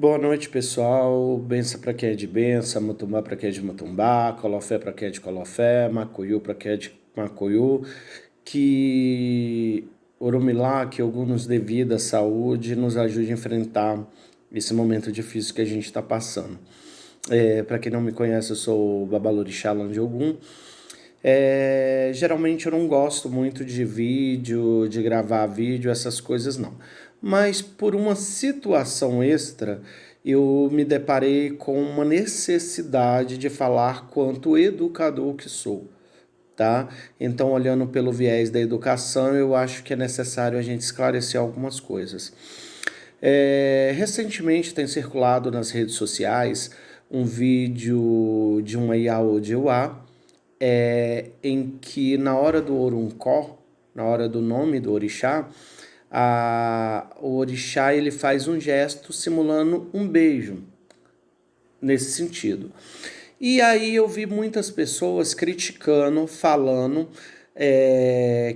Boa noite, pessoal. Benção para quem é de benção, mutumbá para quem é de mutumbá, colofé para quem é de colofé, macuyu para quem é de macuyu. Que Orumilá, que algum nos dê vida, saúde, nos ajude a enfrentar esse momento difícil que a gente está passando. Para quem não me conhece, eu sou o Babalorixá Lã de Ogum. Geralmente eu não gosto muito de vídeo, de gravar vídeo, essas coisas não. Mas por uma situação extra, eu me deparei com uma necessidade de falar quanto educador que sou, tá? Então, olhando pelo viés da educação, eu acho que é necessário a gente esclarecer algumas coisas. Recentemente tem circulado nas redes sociais um vídeo de uma Iaô de Uá, em que na hora do Oruncó, na hora do nome do orixá, o orixá ele faz um gesto simulando um beijo, nesse sentido. E aí eu vi muitas pessoas criticando, falando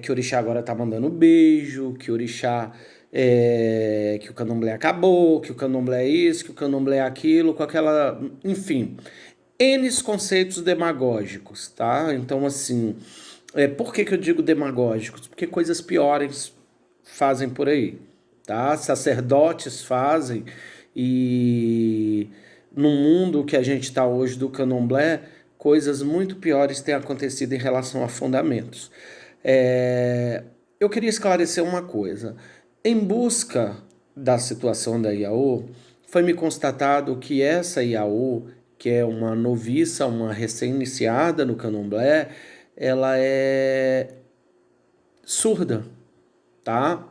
que o orixá agora tá mandando beijo, que o orixá que o candomblé acabou, que o candomblé é isso, que o candomblé é aquilo, com aquela, enfim, N conceitos demagógicos, tá? Então, assim, por que eu digo demagógicos? Porque coisas piores fazem por aí, tá? Sacerdotes fazem e no mundo que a gente está hoje do candomblé, coisas muito piores têm acontecido em relação a fundamentos. Eu queria esclarecer uma coisa. Em busca da situação da Iaô, foi-me constatado que essa Iaô, que é uma noviça, uma recém-iniciada no candomblé, ela é surda, tá?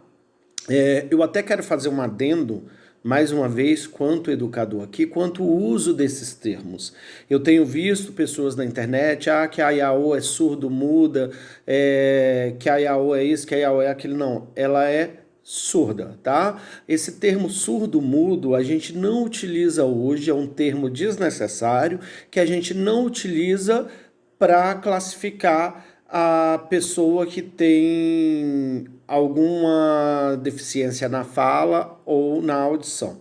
Eu até quero fazer um adendo, mais uma vez, quanto educador aqui, quanto o uso desses termos. Eu tenho visto pessoas na internet, que a Iaô é surdo-muda, que a Iaô é isso, que a Iaô é aquilo. Não, ela é surda, tá? Esse termo surdo-mudo a gente não utiliza hoje, é um termo desnecessário, que a gente não utiliza para classificar a pessoa que tem alguma deficiência na fala ou na audição,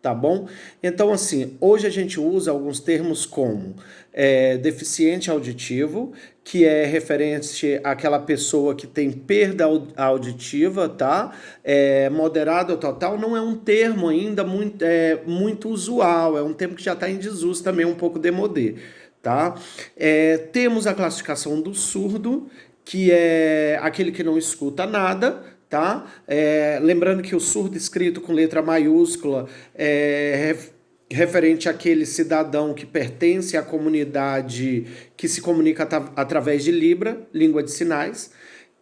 tá bom? Então, assim, hoje a gente usa alguns termos como deficiente auditivo, que é referente àquela pessoa que tem perda auditiva, tá? Moderado ou total não é um termo ainda muito usual, é um termo que já está em desuso também, um pouco demodê, tá? Temos a classificação do surdo, que é aquele que não escuta nada, tá? Lembrando que o surdo escrito com letra maiúscula é referente àquele cidadão que pertence à comunidade que se comunica através de Libra, língua de sinais.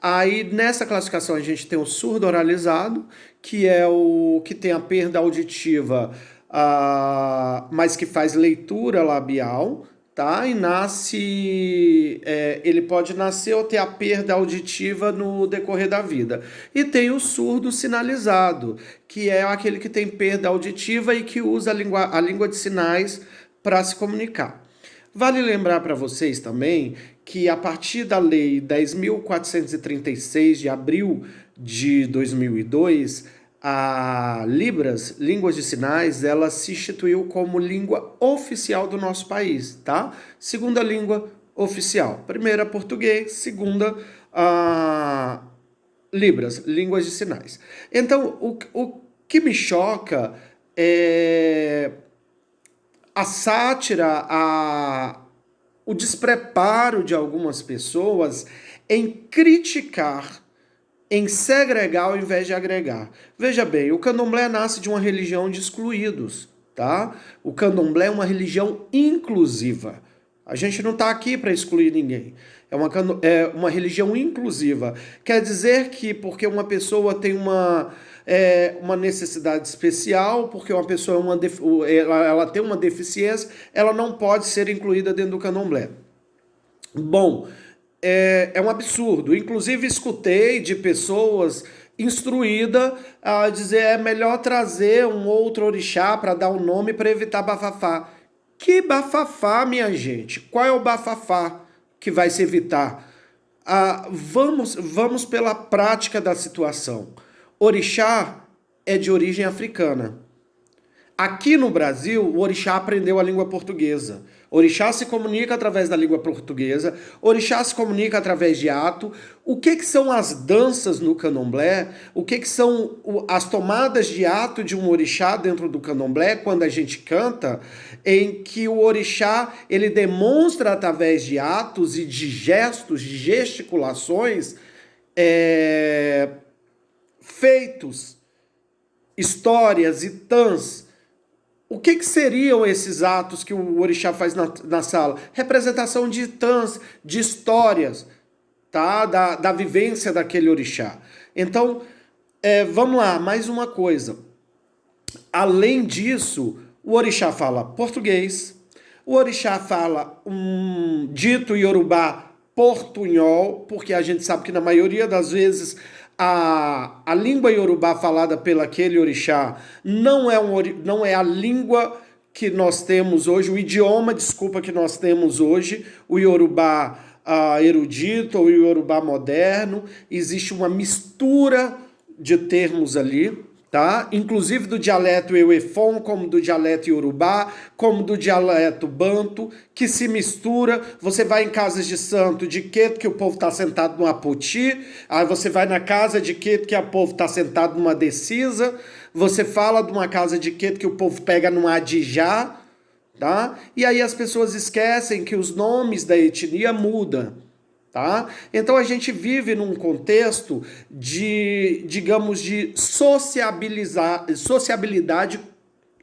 Aí nessa classificação a gente tem o surdo oralizado, que é o que tem a perda auditiva, mas que faz leitura labial, tá? E ele pode nascer ou ter a perda auditiva no decorrer da vida. E tem o surdo sinalizado, que é aquele que tem perda auditiva e que usa a língua de sinais para se comunicar. Vale lembrar para vocês também que a partir da Lei 10.436 de abril de 2002, a Libras, Línguas de Sinais, ela se instituiu como língua oficial do nosso país, tá? Segunda língua oficial. Primeira, português. Segunda, Libras, Línguas de Sinais. Então, o que me choca é a sátira, o despreparo de algumas pessoas em criticar, em segregar ao invés de agregar. Veja bem, o candomblé nasce de uma religião de excluídos, tá? O candomblé é uma religião inclusiva. A gente não está aqui para excluir ninguém. É uma religião inclusiva. Quer dizer que porque uma pessoa tem uma necessidade especial, porque uma pessoa ela tem uma deficiência, ela não pode ser incluída dentro do candomblé. Bom, é um absurdo. Inclusive, escutei de pessoas instruídas a dizer é melhor trazer um outro orixá para dar um nome para evitar bafafá. Que bafafá, minha gente? Qual é o bafafá que vai se evitar? Vamos pela prática da situação. Orixá é de origem africana. Aqui no Brasil, o orixá aprendeu a língua portuguesa. O orixá se comunica através da língua portuguesa, o orixá se comunica através de ato. O que são as danças no candomblé? O que são as tomadas de ato de um orixá dentro do candomblé, quando a gente canta, em que o orixá ele demonstra através de atos e de gestos, de gesticulações, feitos, histórias e tãs. O que seriam esses atos que o orixá faz na sala? Representação de tãs, de histórias, tá? Da vivência daquele orixá. Então, vamos lá, mais uma coisa. Além disso, o orixá fala português, o orixá fala um dito iorubá portunhol, porque a gente sabe que na maioria das vezes a língua iorubá falada pelo aquele orixá não é a língua que nós temos hoje, o idioma, desculpa, que nós temos hoje, o iorubá erudito ou o iorubá moderno. Existe uma mistura de termos ali, tá? Inclusive do dialeto Euefon, como do dialeto Iorubá, como do dialeto Banto, que se mistura. Você vai em casas de santo de Queto, que o povo está sentado numa poti, aí você vai na casa de Queto, que o povo está sentado numa decisa, você fala de uma casa de Queto que o povo pega numa adijá, tá? E aí as pessoas esquecem que os nomes da etnia mudam. Tá? Então a gente vive num contexto de, digamos, de sociabilidade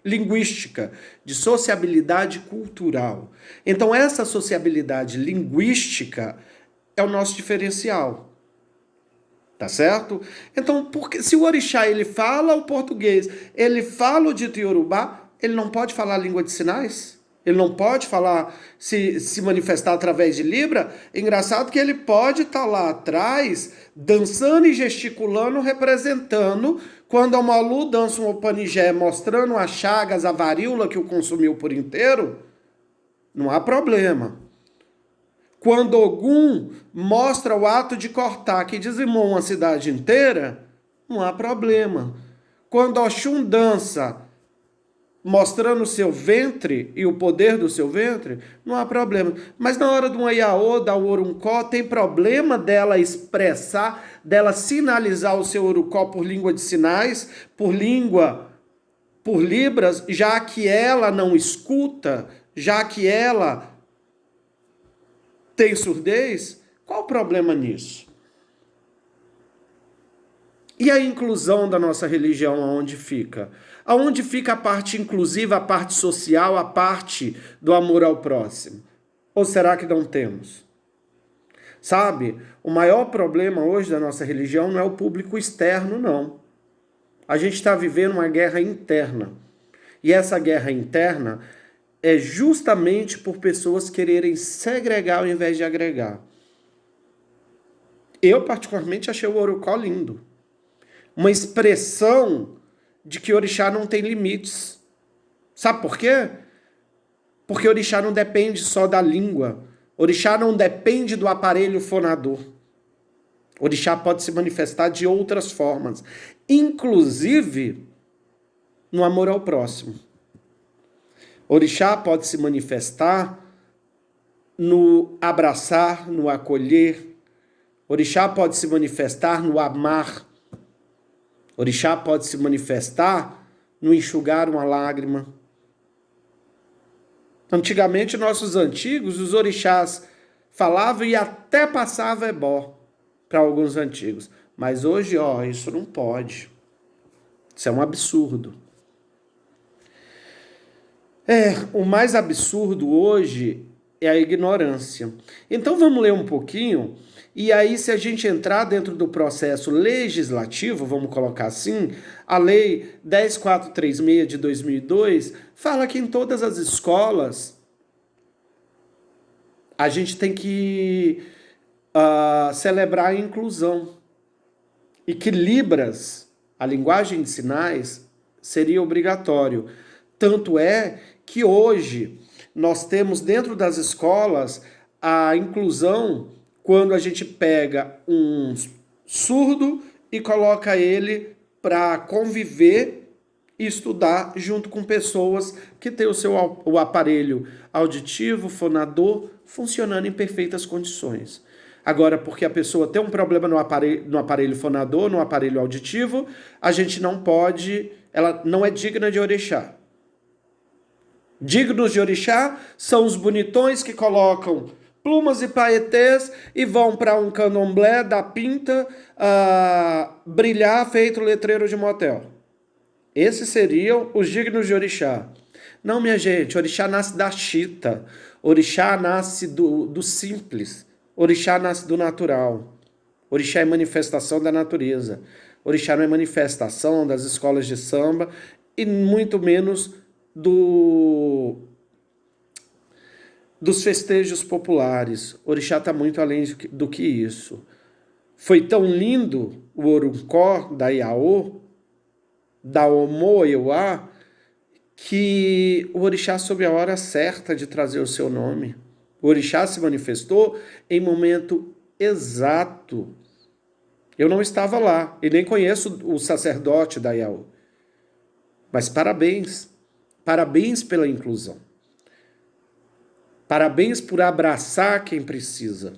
linguística, de sociabilidade cultural. Então essa sociabilidade linguística é o nosso diferencial. Tá certo? Então, porque se o orixá ele fala o português, ele fala o dito iorubá, ele não pode falar a língua de sinais? Ele não pode falar, se manifestar através de Libra? Engraçado que ele pode estar lá atrás, dançando e gesticulando, representando, quando a Malu dança um opanigé, mostrando as chagas, a varíola que o consumiu por inteiro, não há problema. Quando Ogum mostra o ato de cortar, que dizimou uma cidade inteira, não há problema. Quando Oxum dança, mostrando o seu ventre e o poder do seu ventre, não há problema. Mas na hora de uma Iaô, da Oruncó, tem problema dela expressar, dela sinalizar o seu Orucó por língua de sinais, por libras, já que ela não escuta, já que ela tem surdez? Qual o problema nisso? E a inclusão da nossa religião aonde fica? Aonde fica a parte inclusiva, a parte social, a parte do amor ao próximo? Ou será que não temos? Sabe, o maior problema hoje da nossa religião não é o público externo, não. A gente está vivendo uma guerra interna. E essa guerra interna é justamente por pessoas quererem segregar ao invés de agregar. Eu, particularmente, achei o Orucó lindo. Uma expressão de que orixá não tem limites. Sabe por quê? Porque orixá não depende só da língua. Orixá não depende do aparelho fonador. Orixá pode se manifestar de outras formas, inclusive no amor ao próximo. Orixá pode se manifestar no abraçar, no acolher. Orixá pode se manifestar no amar. Orixá pode se manifestar no enxugar uma lágrima. Antigamente, nossos antigos, os orixás falavam e até passava ebó para alguns antigos. Mas hoje, isso não pode. Isso é um absurdo. O mais absurdo hoje é a ignorância. Então vamos ler um pouquinho, e aí se a gente entrar dentro do processo legislativo, vamos colocar assim, a lei 10436 de 2002 fala que em todas as escolas a gente tem que celebrar a inclusão, e que Libras, a linguagem de sinais, seria obrigatório. Tanto é que hoje nós temos dentro das escolas a inclusão quando a gente pega um surdo e coloca ele para conviver e estudar junto com pessoas que têm o aparelho auditivo, fonador, funcionando em perfeitas condições. Agora, porque a pessoa tem um problema no aparelho fonador, no aparelho auditivo, a gente não pode, ela não é digna de orixá. Dignos de orixá são os bonitões que colocam plumas e paetês e vão para um candomblé da pinta brilhar feito letreiro de motel. Esses seriam os dignos de orixá. Não, minha gente, orixá nasce da chita, orixá nasce do simples, orixá nasce do natural, orixá é manifestação da natureza, orixá não é manifestação das escolas de samba e muito menos dos festejos populares. Orixá está muito além do que isso. Foi tão lindo o Oruncó da Iaô, da Omoeuá, que o orixá soube a hora certa de trazer o seu nome. O orixá se manifestou em momento exato. Eu não estava lá e nem conheço o sacerdote da Iaô. Mas parabéns. Parabéns pela inclusão. Parabéns por abraçar quem precisa.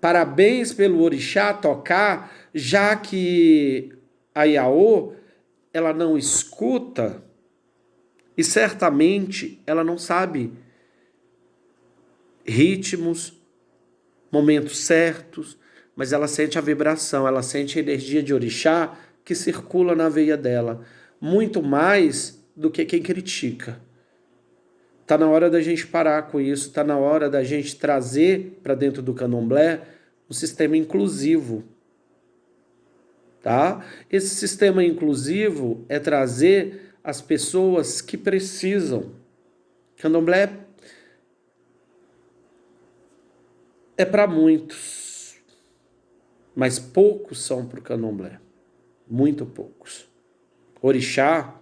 Parabéns pelo orixá tocar, já que a Iaô, ela não escuta e certamente ela não sabe ritmos, momentos certos, mas ela sente a vibração, ela sente a energia de orixá que circula na veia dela, muito mais do que quem critica. Está na hora da gente parar com isso, está na hora da gente trazer para dentro do candomblé um sistema inclusivo. Tá? Esse sistema inclusivo é trazer as pessoas que precisam. Candomblé é para muitos, mas poucos são para o candomblé. Muito poucos. Orixá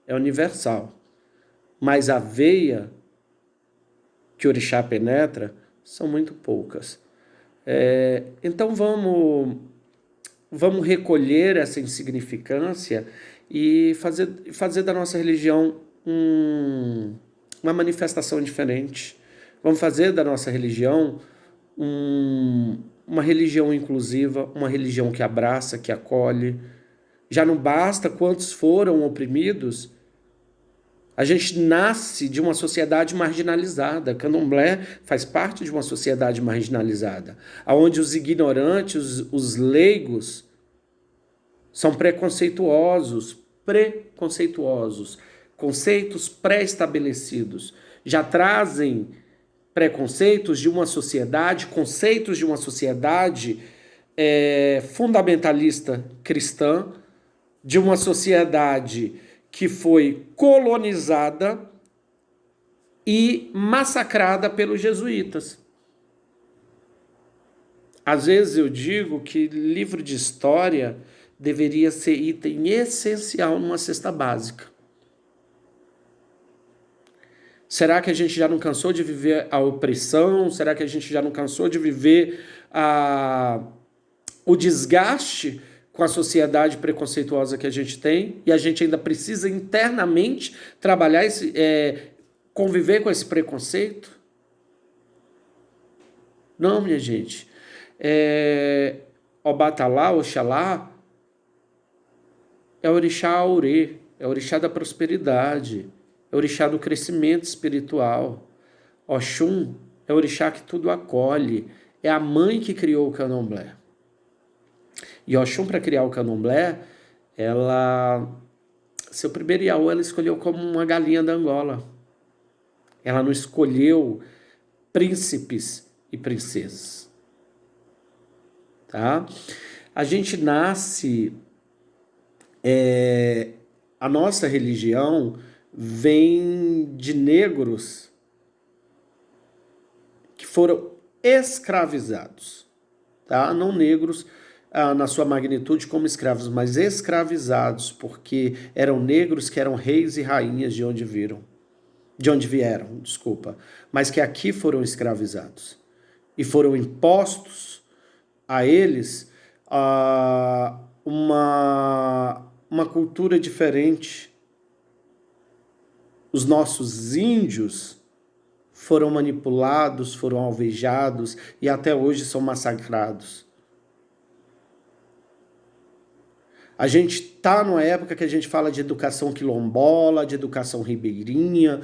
é universal, mas a veia que orixá penetra são muito poucas. Então vamos recolher essa insignificância e fazer da nossa religião uma manifestação diferente. Vamos fazer da nossa religião uma religião inclusiva, uma religião que abraça, que acolhe. Já não basta quantos foram oprimidos. A gente nasce de uma sociedade marginalizada. Candomblé faz parte de uma sociedade marginalizada, onde os ignorantes, os leigos, são preconceituosos, conceitos pré-estabelecidos. Já trazem preconceitos de uma sociedade, conceitos de uma sociedade fundamentalista cristã, de uma sociedade que foi colonizada e massacrada pelos jesuítas. Às vezes eu digo que livro de história deveria ser item essencial numa cesta básica. Será que a gente já não cansou de viver a opressão? Será que a gente já não cansou de viver o desgaste com a sociedade preconceituosa que a gente tem, e a gente ainda precisa internamente trabalhar conviver com esse preconceito? Não, minha gente. Obatalá, Oxalá, é o orixá Aurê, é o orixá da prosperidade, é o orixá do crescimento espiritual. Oxum é o orixá que tudo acolhe, é a mãe que criou o candomblé. E Oxum, para criar o candomblé, seu primeiro Iaô, ela escolheu como uma galinha da Angola. Ela não escolheu príncipes e princesas. Tá? A gente nasce... a nossa religião vem de negros que foram escravizados. Tá? Não negros... na sua magnitude como escravos, mas escravizados, porque eram negros que eram reis e rainhas de onde vieram, mas que aqui foram escravizados e foram impostos a eles uma cultura diferente, Os nossos índios foram manipulados, foram alvejados e até hoje são massacrados. A gente está numa época que a gente fala de educação quilombola, de educação ribeirinha,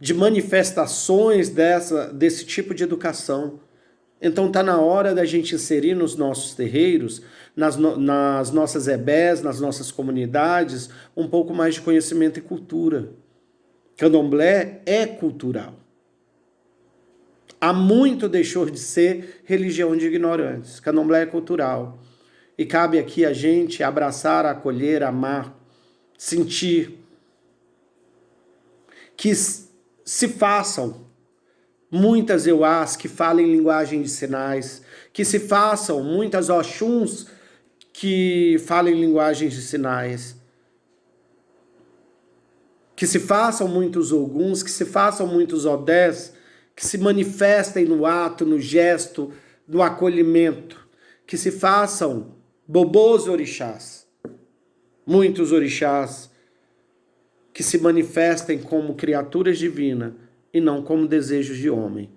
de manifestações desse tipo de educação. Então está na hora da gente inserir nos nossos terreiros, nas nossas EBés, nas nossas comunidades, um pouco mais de conhecimento e cultura. Candomblé é cultural. Há muito deixou de ser religião de ignorantes. Candomblé é cultural. E cabe aqui a gente abraçar, acolher, amar, sentir. Que se façam muitas euás que falem linguagem de sinais, que se façam muitas oxuns que falem linguagens de sinais, que se façam muitos oguns, que se façam muitos odés, que se manifestem no ato, no gesto, no acolhimento, que se façam bobôs orixás, muitos orixás, que se manifestem como criaturas divinas e não como desejos de homem.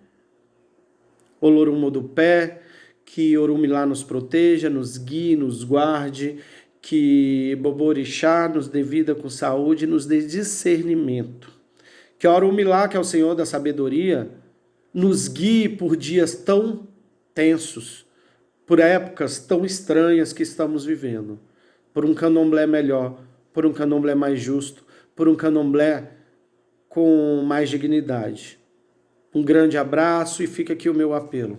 Olorum do pé, que Orumilá nos proteja, nos guie, nos guarde, que Boborixá nos dê vida com saúde, nos dê discernimento. Que Orumilá, que é o Senhor da sabedoria, nos guie por dias tão tensos, por épocas tão estranhas que estamos vivendo, por um candomblé melhor, por um candomblé mais justo, por um candomblé com mais dignidade. Um grande abraço e fica aqui o meu apelo.